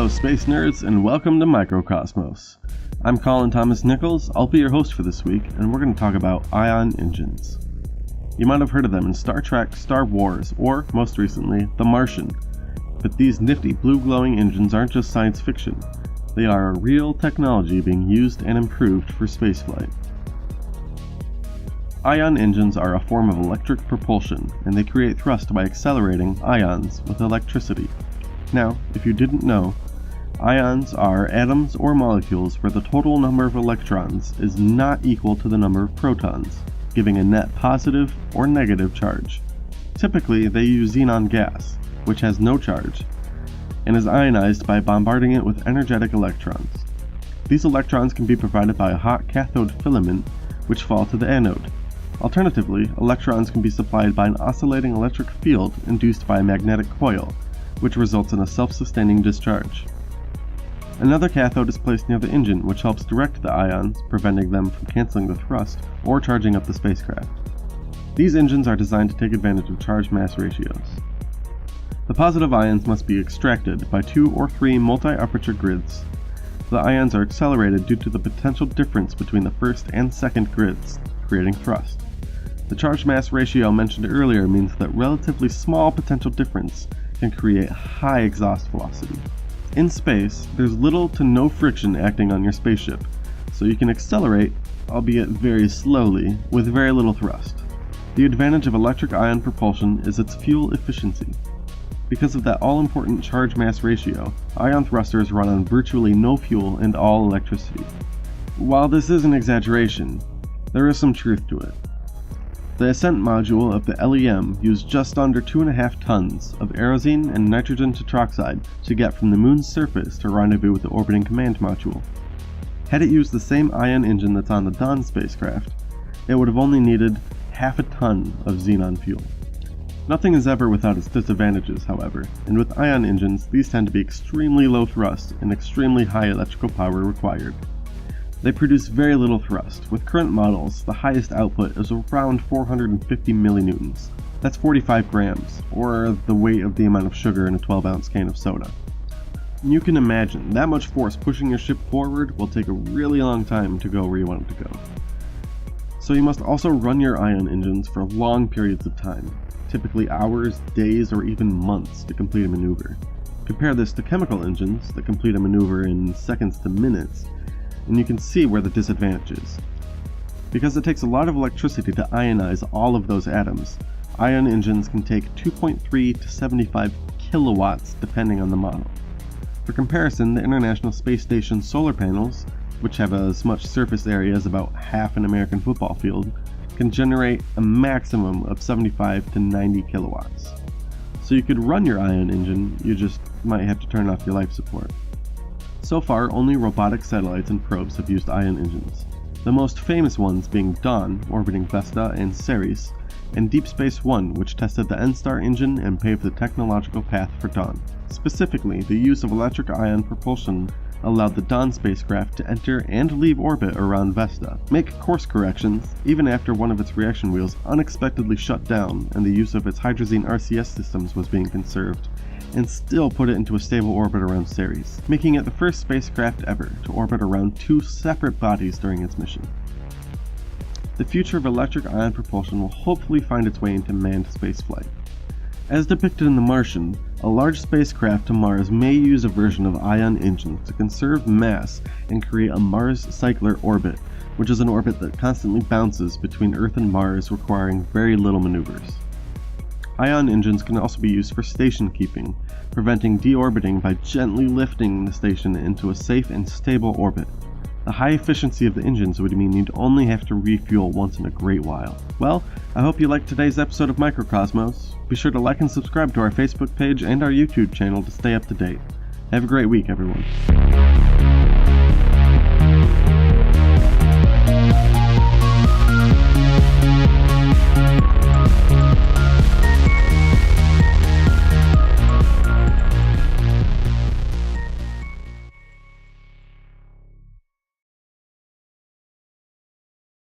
Hello, space nerds, and welcome to MicroCosmos. I'm Colin Thomas Nichols. I'll be your host for this week, and we're going to talk about ion engines. You might have heard of them in Star Trek, Star Wars, or, most recently, The Martian. But these nifty blue glowing engines aren't just science fiction. They are a real technology being used and improved for spaceflight. Ion engines are a form of electric propulsion, and they create thrust by accelerating ions with electricity. Now, if you didn't know, ions are atoms or molecules where the total number of electrons is not equal to the number of protons, giving a net positive or negative charge. Typically, they use xenon gas, which has no charge, and is ionized by bombarding it with energetic electrons. These electrons can be provided by a hot cathode filament, which fall to the anode. Alternatively, electrons can be supplied by an oscillating electric field induced by a magnetic coil, which results in a self-sustaining discharge. Another cathode is placed near the engine, which helps direct the ions, preventing them from canceling the thrust or charging up the spacecraft. These engines are designed to take advantage of charge-mass ratios. The positive ions must be extracted by 2 or 3 multi-aperture grids. The ions are accelerated due to the potential difference between the first and second grids, creating thrust. The charge-mass ratio mentioned earlier means that relatively small potential difference can create high exhaust velocity. In space, there's little to no friction acting on your spaceship, so you can accelerate, albeit very slowly, with very little thrust. The advantage of electric ion propulsion is its fuel efficiency. Because of that all-important charge-mass ratio, ion thrusters run on virtually no fuel and all electricity. While this is an exaggeration, there is some truth to it. The ascent module of the LEM used just under 2.5 tons of kerosene and nitrogen tetroxide to get from the moon's surface to rendezvous with the orbiting command module. Had it used the same ion engine that's on the Dawn spacecraft, it would have only needed half a ton of xenon fuel. Nothing is ever without its disadvantages, however, and with ion engines, these tend to be extremely low thrust and extremely high electrical power required. They produce very little thrust. With current models, the highest output is around 450 millinewtons. That's 45 grams, or the weight of the amount of sugar in a 12-ounce can of soda. You can imagine, that much force pushing your ship forward will take a really long time to go where you want it to go. So you must also run your ion engines for long periods of time, typically hours, days, or even months to complete a maneuver. Compare this to chemical engines that complete a maneuver in seconds to minutes, and you can see where the disadvantage is. Because it takes a lot of electricity to ionize all of those atoms, ion engines can take 2.3 to 75 kilowatts depending on the model. For comparison, the International Space Station solar panels, which have as much surface area as about half an American football field, can generate a maximum of 75 to 90 kilowatts. So you could run your ion engine, you just might have to turn off your life support. So far, only robotic satellites and probes have used ion engines, the most famous ones being Dawn, orbiting Vesta and Ceres, and Deep Space One, which tested the N-Star engine and paved the technological path for Dawn. Specifically, the use of electric ion propulsion allowed the Dawn spacecraft to enter and leave orbit around Vesta, make course corrections, even after one of its reaction wheels unexpectedly shut down and the use of its hydrazine RCS systems was being conserved, and still put it into a stable orbit around Ceres, making it the first spacecraft ever to orbit around 2 separate bodies during its mission. The future of electric ion propulsion will hopefully find its way into manned spaceflight. As depicted in The Martian, a large spacecraft to Mars may use a version of ion engines to conserve mass and create a Mars cycler orbit, which is an orbit that constantly bounces between Earth and Mars, requiring very little maneuvers. Ion engines can also be used for station keeping, preventing deorbiting by gently lifting the station into a safe and stable orbit. The high efficiency of the engines would mean you'd only have to refuel once in a great while. Well, I hope you liked today's episode of MicroCosmos. Be sure to like and subscribe to our Facebook page and our YouTube channel to stay up to date. Have a great week, everyone.